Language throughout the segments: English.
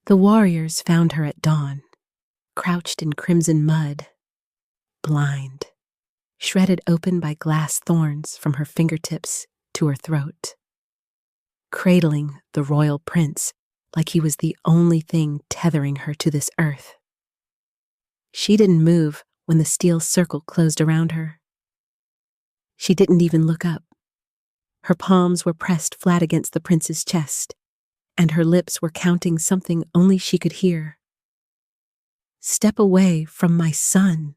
The warriors found her at dawn, crouched in crimson mud, blind, shredded open by glass thorns from her fingertips to her throat, cradling the royal prince like he was the only thing tethering her to this earth. She didn't move when the steel circle closed around her. She didn't even look up. Her palms were pressed flat against the prince's chest, and her lips were counting something only she could hear. "Step away from my son."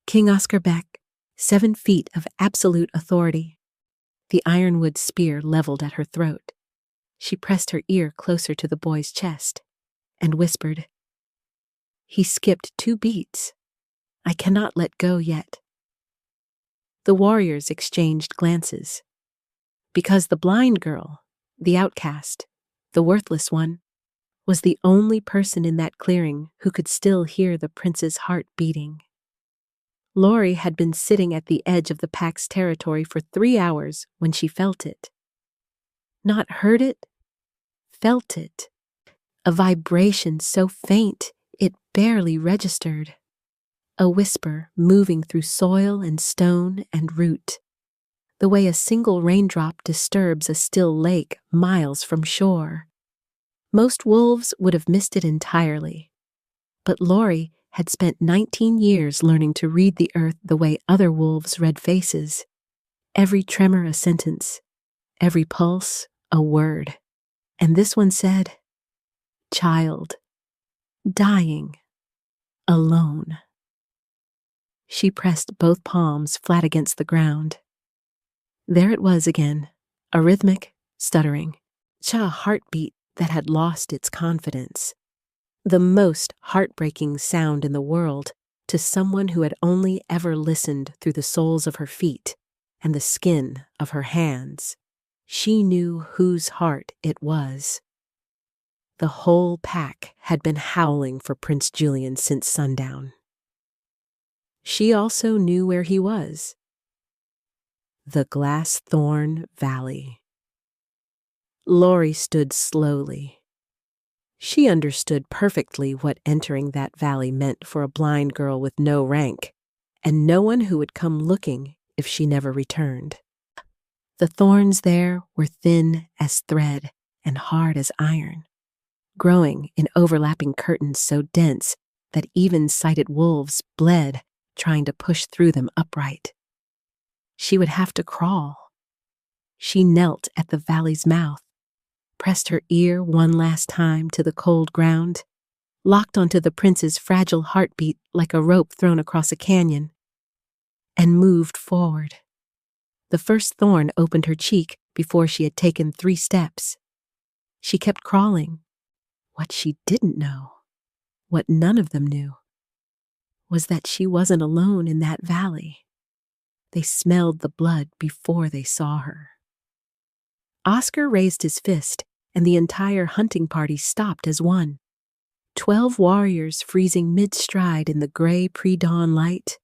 King Oscar Beck, 7 feet of absolute authority, the ironwood spear leveled at her throat. She pressed her ear closer to the boy's chest and whispered, "He skipped 2 beats. I cannot let go yet." The warriors exchanged glances, because the blind girl, the outcast, the worthless one, was the only person in that clearing who could still hear the prince's heart beating. Lori had been sitting at the edge of the pack's territory for 3 hours when she felt it. Not heard it, felt it. A vibration so faint it barely registered. A whisper moving through soil and stone and root, the way a single raindrop disturbs a still lake miles from shore. Most wolves would have missed it entirely, but Lori had spent 19 years learning to read the earth the way other wolves read faces. Every tremor a sentence, every pulse a word. And this one said, "Child, dying, alone." She pressed both palms flat against the ground. There it was again, a rhythmic, stuttering, heartbeat that had lost its confidence. The most heartbreaking sound in the world to someone who had only ever listened through the soles of her feet and the skin of her hands. She knew whose heart it was. The whole pack had been howling for Prince Julian since sundown. She also knew where he was. The Glassthorn Valley. Lori stood slowly. She understood perfectly what entering that valley meant for a blind girl with no rank, and no one who would come looking if she never returned. The thorns there were thin as thread and hard as iron, growing in overlapping curtains so dense that even sighted wolves bled trying to push through them upright. She would have to crawl. She knelt at the valley's mouth, pressed her ear one last time to the cold ground, locked onto the prince's fragile heartbeat like a rope thrown across a canyon, and moved forward. The first thorn opened her cheek before she had taken 3 steps. She kept crawling. What she didn't know, what none of them knew, was that she wasn't alone in that valley. They smelled the blood before they saw her. Oscar raised his fist, and the entire hunting party stopped as one. 12 warriors freezing mid-stride in the gray pre-dawn light,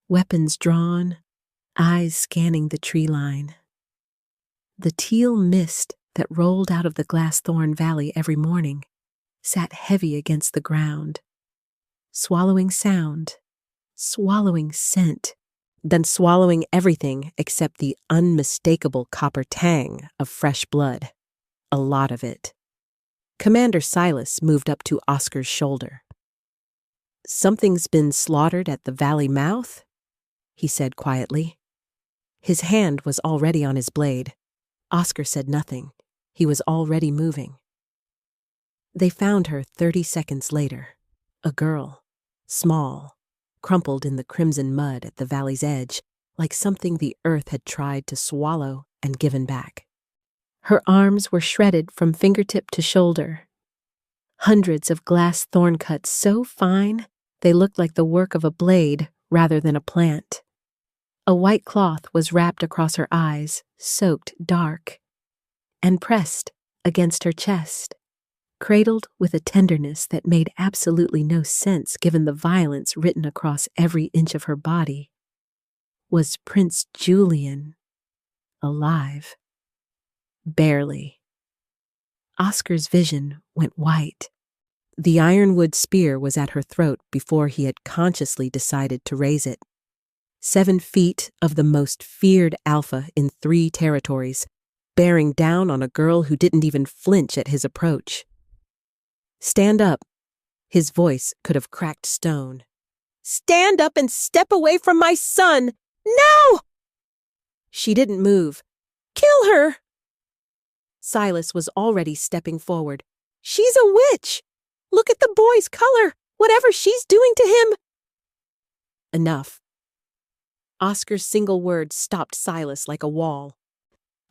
weapons drawn, eyes scanning the tree line. The teal mist that rolled out of the Glassthorn Valley every morning sat heavy against the ground, swallowing sound, swallowing scent, then swallowing everything except the unmistakable copper tang of fresh blood. A lot of it. Commander Silas moved up to Oscar's shoulder. "Something's been slaughtered at the valley mouth," he said quietly. His hand was already on his blade. Oscar said nothing. He was already moving. They found her 30 seconds later. A girl, small, crumpled in the crimson mud at the valley's edge, like something the earth had tried to swallow and given back. Her arms were shredded from fingertip to shoulder. Hundreds of glass thorn cuts so fine they looked like the work of a blade rather than a plant. A white cloth was wrapped across her eyes, soaked dark, and pressed against her chest, cradled with a tenderness that made absolutely no sense given the violence written across every inch of her body. Was Prince Julian alive? Barely. Oscar's vision went white. The ironwood spear was at her throat before he had consciously decided to raise it. 7 feet of the most feared alpha in 3 territories, bearing down on a girl who didn't even flinch at his approach. "Stand up." His voice could have cracked stone. "Stand up and step away from my son! No!" She didn't move. "Kill her!" Silas was already stepping forward. "She's a witch! Look at the boy's color! Whatever she's doing to him!" Enough. Oscar's single word stopped Silas like a wall.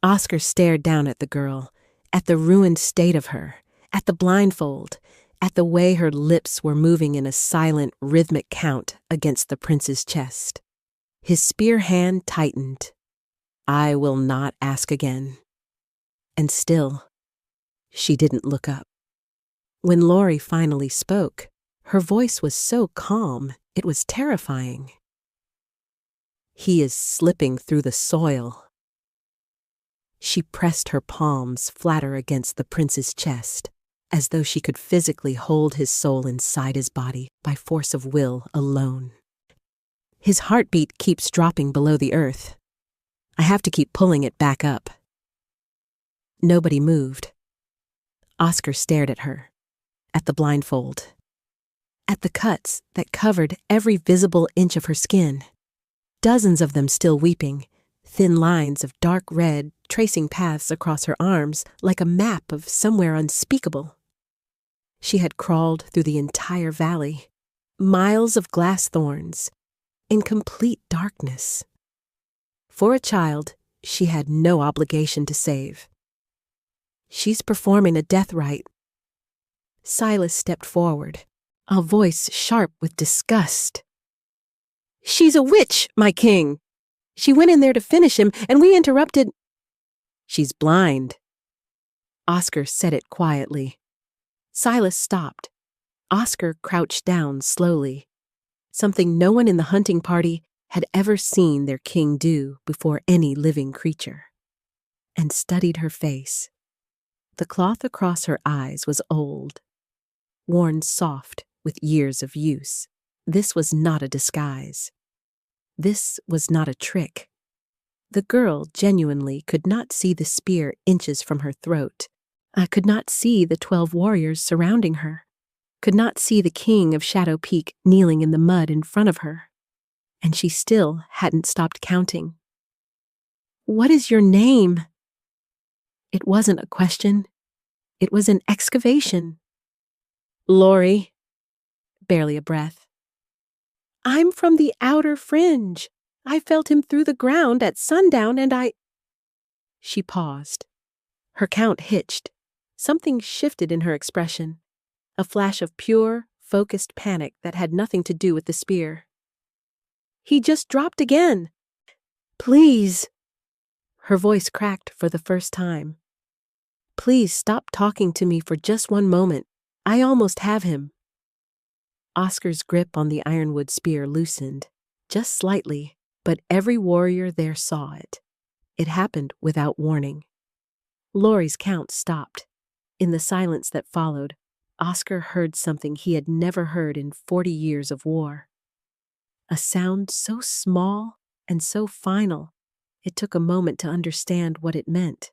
Oscar stared down at the girl, at the ruined state of her, at the blindfold, at the way her lips were moving in a silent, rhythmic count against the prince's chest. His spear hand tightened. "I will not ask again." And still, she didn't look up. When Lori finally spoke, her voice was so calm, it was terrifying. "He is slipping through the soil." She pressed her palms flatter against the prince's chest, as though she could physically hold his soul inside his body by force of will alone. "His heartbeat keeps dropping below the earth. I have to keep pulling it back up." Nobody moved. Oscar stared at her, at the blindfold, at the cuts that covered every visible inch of her skin. Dozens of them still weeping, thin lines of dark red tracing paths across her arms like a map of somewhere unspeakable. She had crawled through the entire valley, miles of glass thorns, in complete darkness. For a child, she had no obligation to save. "She's performing a death rite." Silas stepped forward, a voice sharp with disgust. "She's a witch, my king! She went in there to finish him, and we interrupted—" "She's blind." Oscar said it quietly. Silas stopped. Oscar crouched down slowly, something no one in the hunting party had ever seen their king do before any living creature, and studied her face. The cloth across her eyes was old, worn soft with years of use. This was not a disguise. This was not a trick. The girl genuinely could not see the spear inches from her throat. I could not see the 12 warriors surrounding her, could not see the king of Shadow Peak kneeling in the mud in front of her. And she still hadn't stopped counting. "What is your name?" It wasn't a question. It was an excavation. "Lori." Barely a breath. "I'm from the outer fringe. I felt him through the ground at sundown and I—" She paused. Her count hitched. Something shifted in her expression. A flash of pure, focused panic that had nothing to do with the spear. "He just dropped again. Please." Her voice cracked for the first time. "Please stop talking to me for just one moment. I almost have him." Oscar's grip on the ironwood spear loosened, just slightly, but every warrior there saw it. It happened without warning. Lori's count stopped. In the silence that followed, Oscar heard something he had never heard in 40 years of war. A sound so small and so final, it took a moment to understand what it meant.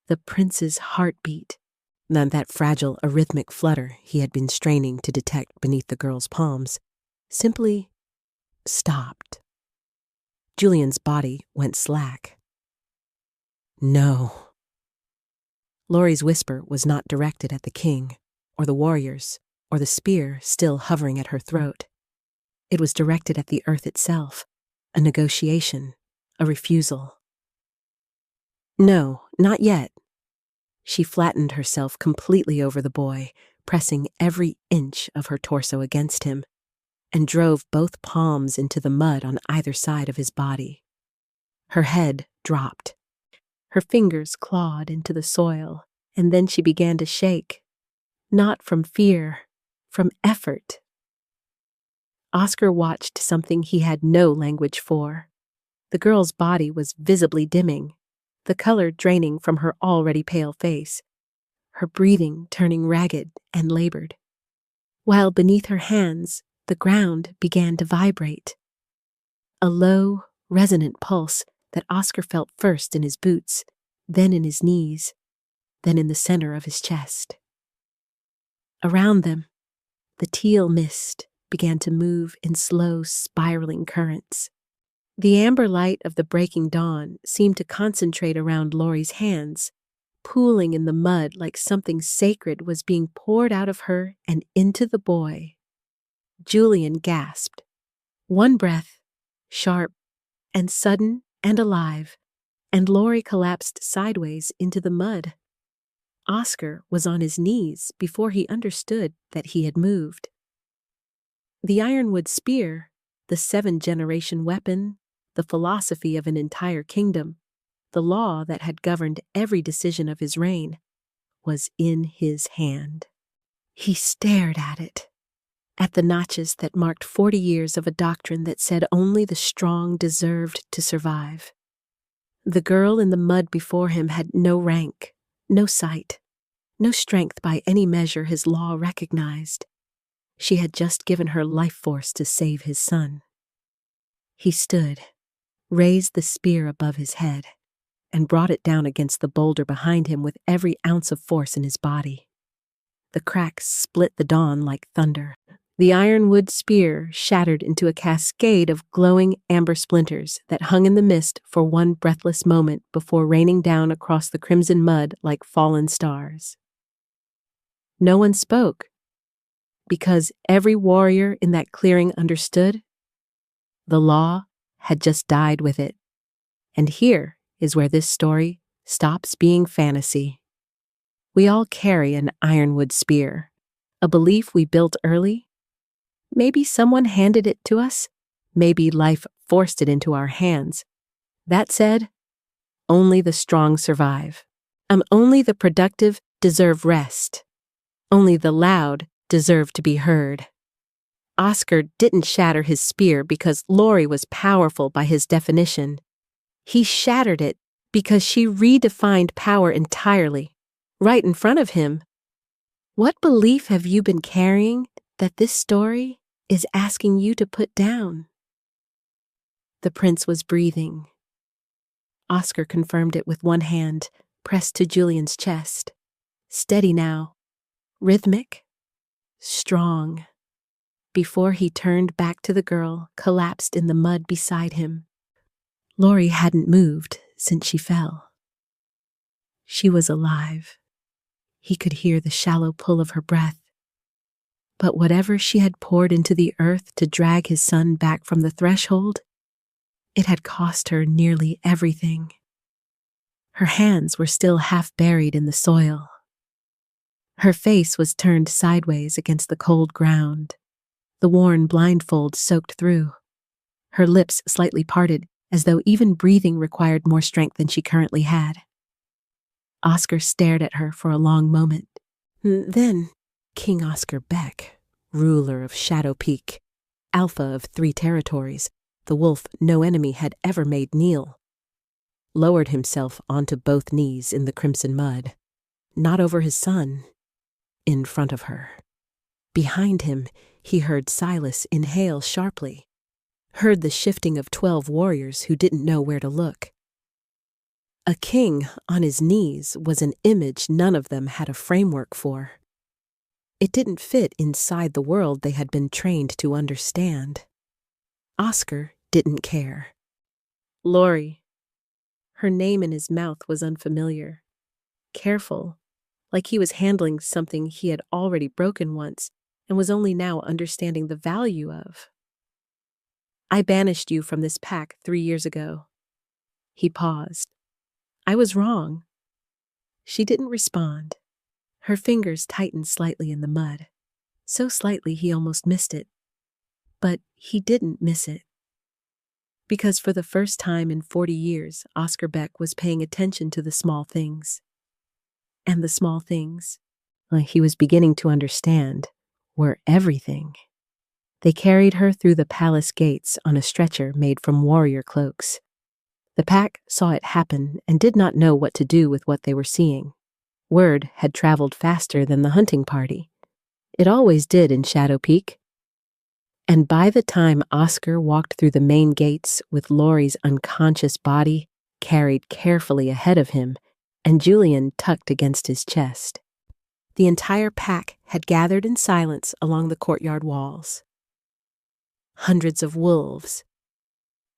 The prince's heartbeat, not that fragile arrhythmic flutter he had been straining to detect beneath the girl's palms, simply stopped. Julian's body went slack. "No." Lori's whisper was not directed at the king, or the warriors, or the spear still hovering at her throat. It was directed at the earth itself, a negotiation, a refusal. "No, not yet." She flattened herself completely over the boy, pressing every inch of her torso against him, and drove both palms into the mud on either side of his body. Her head dropped. Her fingers clawed into the soil, and then she began to shake. Not from fear, from effort. Oscar watched something he had no language for. The girl's body was visibly dimming, the color draining from her already pale face. her breathing turning ragged and labored, while beneath her hands the ground began to vibrate. A low, resonant pulse that Oscar felt first in his boots, then in his knees, then in the center of his chest. Around them, the teal mist began to move in slow, spiraling currents. The amber light of the breaking dawn seemed to concentrate around Laurie's hands, pooling in the mud like something sacred was being poured out of her and into the boy. Julian gasped. One breath, sharp and sudden and alive, and Laurie collapsed sideways into the mud. Oscar was on his knees before he understood that he had moved. The ironwood spear, the 7th-generation weapon, the philosophy of an entire kingdom, the law that had governed every decision of his reign, was in his hand. He stared at it, at the notches that marked 40 years of a doctrine that said only the strong deserved to survive. The girl in the mud before him had no rank, no sight, no strength by any measure his law recognized. She had just given her life force to save his son. He stood, raised the spear above his head, and brought it down against the boulder behind him with every ounce of force in his body. The cracks split the dawn like thunder. The ironwood spear shattered into a cascade of glowing amber splinters that hung in the mist for one breathless moment before raining down across the crimson mud like fallen stars. No one spoke, because every warrior in that clearing understood the law had just died with it. And here is where this story stops being fantasy. We all carry an ironwood spear, a belief we built early. Maybe someone handed it to us. Maybe life forced it into our hands. That said, only the strong survive. Only the productive deserve rest. Only the loud deserve to be heard. Oscar didn't shatter his spear because Laurie was powerful by his definition. He shattered it because she redefined power entirely, right in front of him. What belief have you been carrying that this story is asking you to put down? The prince was breathing. Oscar confirmed it with one hand, pressed to Julian's chest. Steady now. Rhythmic. Strong. Before he turned back to the girl, collapsed in the mud beside him. Laurie hadn't moved since she fell. She was alive. He could hear the shallow pull of her breath. But whatever she had poured into the earth to drag his son back from the threshold, it had cost her nearly everything. Her hands were still half buried in the soil. Her face was turned sideways against the cold ground, the worn blindfold soaked through. Her lips slightly parted, as though even breathing required more strength than she currently had. Oscar stared at her for a long moment. Then, King Oscar Beck, ruler of Shadow Peak, alpha of 3 territories, the wolf no enemy had ever made kneel, lowered himself onto both knees in the crimson mud, not over his son, in front of her. Behind him, he heard Silas inhale sharply, heard the shifting of 12 warriors who didn't know where to look. A king on his knees was an image none of them had a framework for. It didn't fit inside the world they had been trained to understand. Oscar didn't care. Laurie. Her name in his mouth was unfamiliar. Careful, like he was handling something he had already broken once and was only now understanding the value of. I banished you from this pack 3 years ago. He paused. I was wrong. She didn't respond. Her fingers tightened slightly in the mud, so slightly he almost missed it. But he didn't miss it. Because for the first time in 40 years, Oscar Beck was paying attention to the small things. And the small things, he was beginning to understand, were everything. They carried her through the palace gates on a stretcher made from warrior cloaks. The pack saw it happen and did not know what to do with what they were seeing. Word had traveled faster than the hunting party. It always did in Shadow Peak. And by the time Oscar walked through the main gates with Laurie's unconscious body carried carefully ahead of him and Julian tucked against his chest, the entire pack had gathered in silence along the courtyard walls. Hundreds of wolves,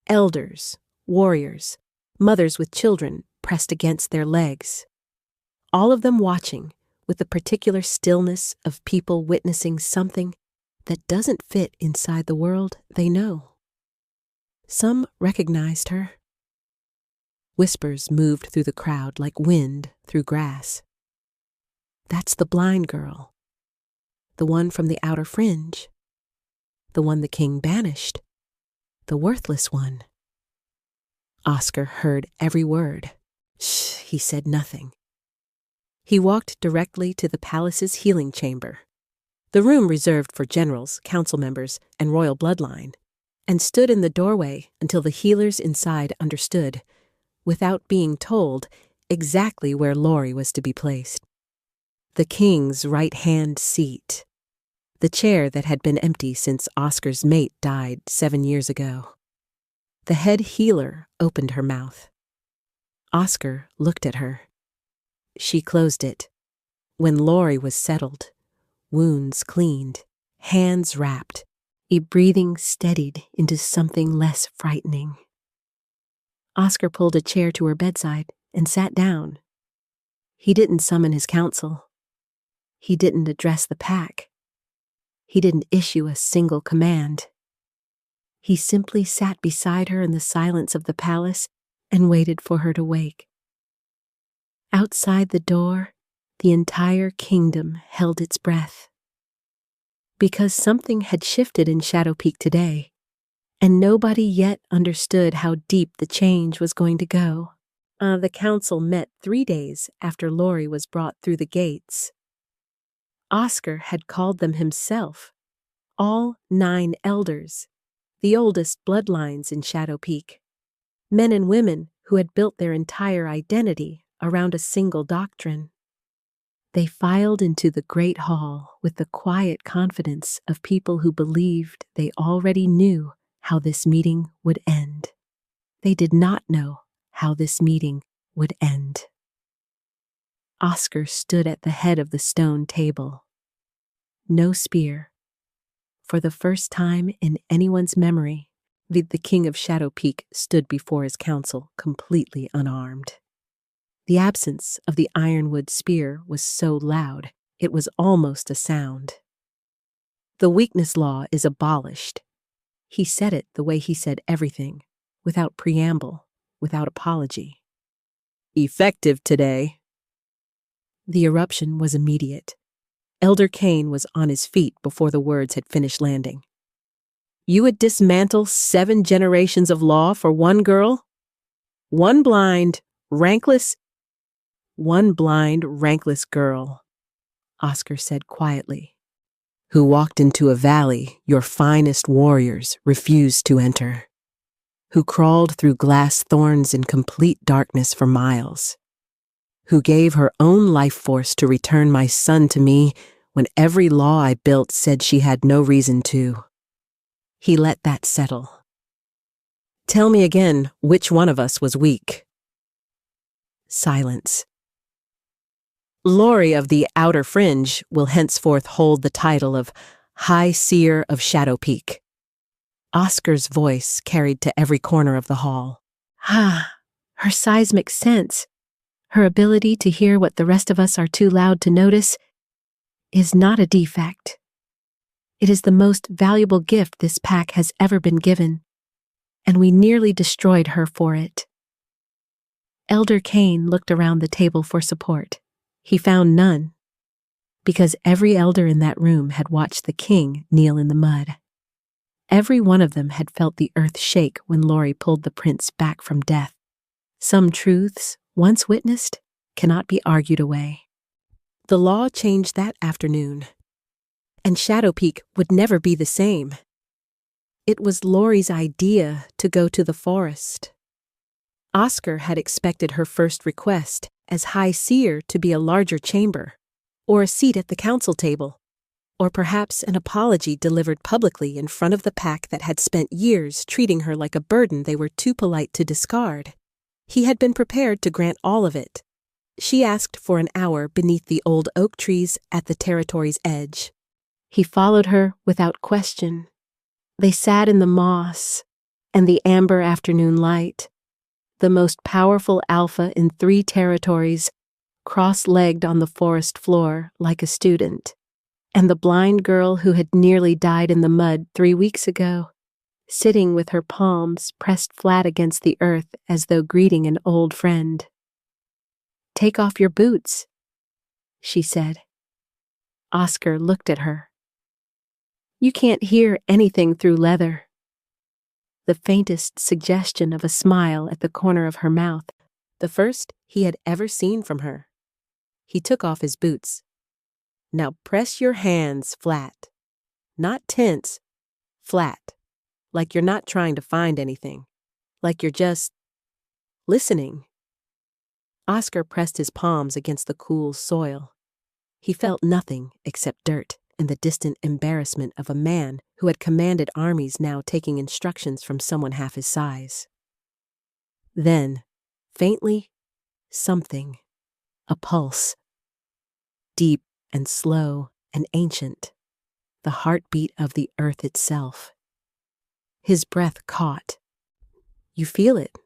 elders, warriors, mothers with children pressed against their legs, all of them watching with the particular stillness of people witnessing something that doesn't fit inside the world they know. Some recognized her. Whispers moved through the crowd like wind through grass. That's the blind girl, the one from the outer fringe, the one the king banished, the worthless one. Oscar heard every word. Shh, he said nothing. He walked directly to the palace's healing chamber, the room reserved for generals, council members, and royal bloodline, and stood in the doorway until the healers inside understood, without being told, exactly where Laurie was to be placed. The king's right-hand seat, the chair that had been empty since Oscar's mate died 7 years ago. The head healer opened her mouth. Oscar looked at her. She closed it. When Laurie was settled, wounds cleaned, hands wrapped, a breathing steadied into something less frightening. Oscar pulled a chair to her bedside and sat down. He didn't summon his council. He didn't address the pack. He didn't issue a single command. He simply sat beside her in the silence of the palace and waited for her to wake. Outside the door, the entire kingdom held its breath. Because something had shifted in Shadow Peak today, and nobody yet understood how deep the change was going to go. The council met 3 days after Laurie was brought through the gates. Oscar had called them himself, all 9 elders, the oldest bloodlines in Shadow Peak, men and women who had built their entire identity around a single doctrine. They filed into the great hall with the quiet confidence of people who believed they already knew how this meeting would end. They did not know how this meeting would end. Oscar stood at the head of the stone table. No spear. For the first time in anyone's memory, the king of Shadow Peak stood before his council completely unarmed. The absence of the ironwood spear was so loud, it was almost a sound. The weakness law is abolished. He said it the way he said everything, without preamble, without apology. Effective today. The eruption was immediate. Elder Kane was on his feet before the words had finished landing. You would dismantle 7 generations of law for one girl? One blind, rankless girl, Oscar said quietly, who walked into a valley your finest warriors refused to enter, who crawled through glass thorns in complete darkness for miles, who gave her own life force to return my son to me when every law I built said she had no reason to. He let that settle. Tell me again which one of us was weak. Silence. Laurie of the Outer Fringe will henceforth hold the title of High Seer of Shadow Peak. Oscar's voice carried to every corner of the hall. Her seismic sense, her ability to hear what the rest of us are too loud to notice, is not a defect. It is the most valuable gift this pack has ever been given, and we nearly destroyed her for it. Elder Kane looked around the table for support. He found none, because every elder in that room had watched the king kneel in the mud. Every one of them had felt the earth shake when Laurie pulled the prince back from death. Some truths, once witnessed, cannot be argued away. The law changed that afternoon, and Shadow Peak would never be the same. It was Laurie's idea to go to the forest. Oscar had expected her first request as High Seer to be a larger chamber, or a seat at the council table, or perhaps an apology delivered publicly in front of the pack that had spent years treating her like a burden they were too polite to discard. He had been prepared to grant all of it. She asked for an hour beneath the old oak trees at the territory's edge. He followed her without question. They sat in the moss and the amber afternoon light, the most powerful alpha in 3 territories, cross-legged on the forest floor like a student, and the blind girl who had nearly died in the mud 3 weeks ago, sitting with her palms pressed flat against the earth as though greeting an old friend. "Take off your boots," she said. Oscar looked at her. "You can't hear anything through leather." The faintest suggestion of a smile at the corner of her mouth, the first he had ever seen from her. He took off his boots. "Now press your hands flat. Not tense, flat. Like you're not trying to find anything. Like you're just listening." Oscar pressed his palms against the cool soil. He felt nothing except dirt and the distant embarrassment of a man who had commanded armies now taking instructions from someone half his size. Then, faintly, something, a pulse. Deep and slow and ancient, the heartbeat of the earth itself. His breath caught. "You feel it,"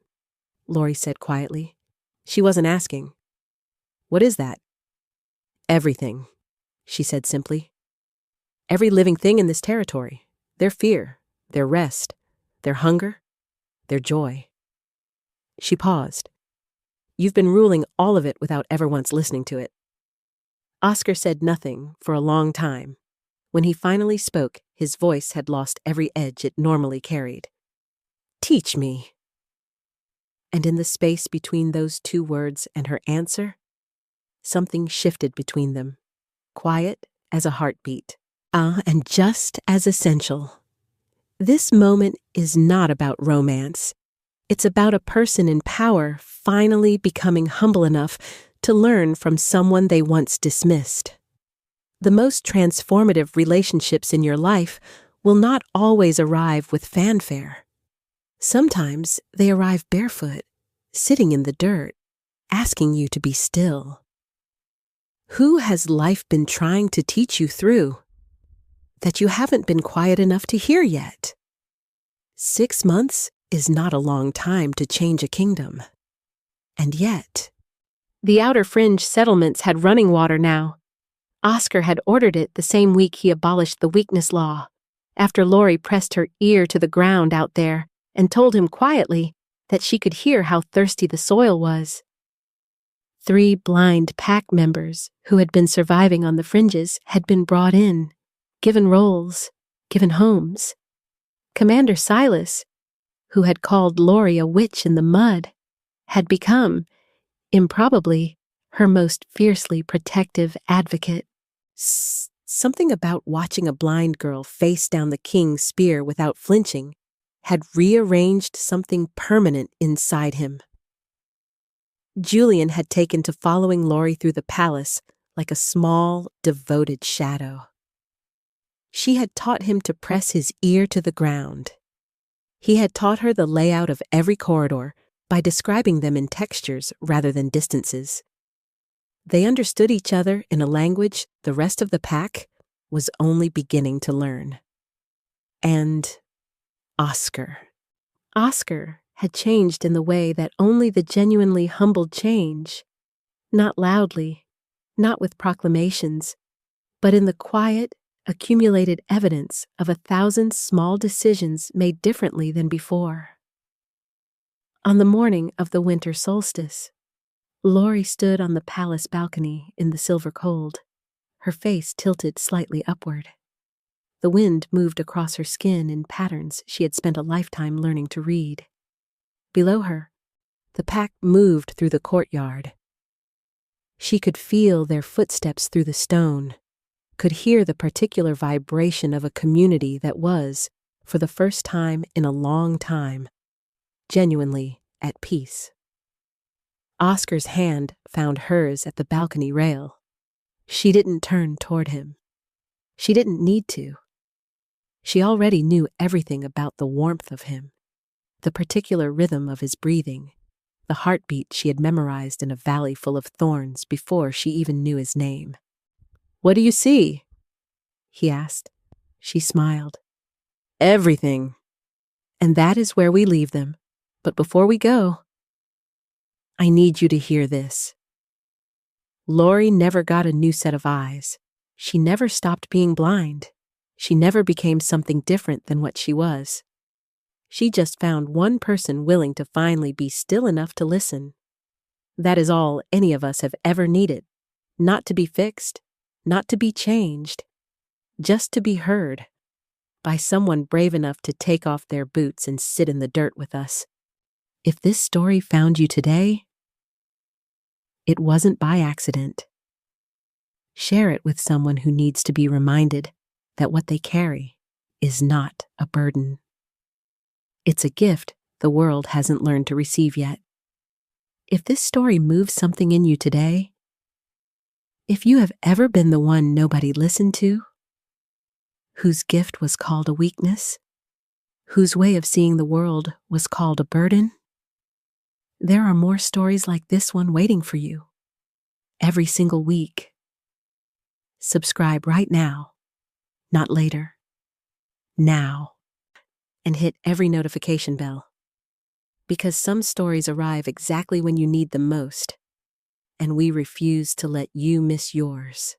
Lori said quietly. She wasn't asking. "What is that?" "Everything," she said simply. "Every living thing in this territory. Their fear, their rest, their hunger, their joy." She paused. "You've been ruling all of it without ever once listening to it." Oscar said nothing for a long time. When he finally spoke, his voice had lost every edge it normally carried. "Teach me." And in the space between those 2 words and her answer, something shifted between them, quiet as a heartbeat. And just as essential. This moment is not about romance. It's about a person in power finally becoming humble enough to learn from someone they once dismissed. The most transformative relationships in your life will not always arrive with fanfare. Sometimes they arrive barefoot, sitting in the dirt, asking you to be still. Who has life been trying to teach you through that you haven't been quiet enough to hear yet? 6 months is not a long time to change a kingdom. And yet, the outer fringe settlements had running water now. Oscar had ordered it the same week he abolished the weakness law, after Lori pressed her ear to the ground out there and told him quietly that she could hear how thirsty the soil was. 3 blind pack members who had been surviving on the fringes had been brought in, given roles, given homes. Commander Silas, who had called Lori a witch in the mud, had become, improbably, her most fiercely protective advocate. Something about watching a blind girl face down the king's spear without flinching had rearranged something permanent inside him. Julian had taken to following Lori through the palace like a small, devoted shadow. She had taught him to press his ear to the ground. He had taught her the layout of every corridor by describing them in textures rather than distances. They understood each other in a language the rest of the pack was only beginning to learn. And Oscar. Oscar had changed in the way that only the genuinely humbled change, not loudly, not with proclamations, but in the quiet, accumulated evidence of 1,000 small decisions made differently than before. On the morning of the winter solstice, Lori stood on the palace balcony in the silver cold, her face tilted slightly upward. The wind moved across her skin in patterns she had spent a lifetime learning to read. Below her, the pack moved through the courtyard. She could feel their footsteps through the stone, could hear the particular vibration of a community that was, for the first time in a long time, genuinely at peace. Oscar's hand found hers at the balcony rail. She didn't turn toward him. She didn't need to. She already knew everything about the warmth of him, the particular rhythm of his breathing, the heartbeat she had memorized in a valley full of thorns before she even knew his name. "What do you see?" he asked. She smiled. "Everything. And that is where we leave them. But before we go, I need you to hear this." Lori never got a new set of eyes. She never stopped being blind. She never became something different than what she was. She just found one person willing to finally be still enough to listen. That is all any of us have ever needed. Not to be fixed, not to be changed, just to be heard by someone brave enough to take off their boots and sit in the dirt with us. If this story found you today, it wasn't by accident. Share it with someone who needs to be reminded that what they carry is not a burden. It's a gift the world hasn't learned to receive yet. If this story moves something in you today, if you have ever been the one nobody listened to, whose gift was called a weakness, whose way of seeing the world was called a burden, there are more stories like this one waiting for you every single week. Subscribe right now, not later, now, and hit every notification bell. Because some stories arrive exactly when you need them most, and we refuse to let you miss yours.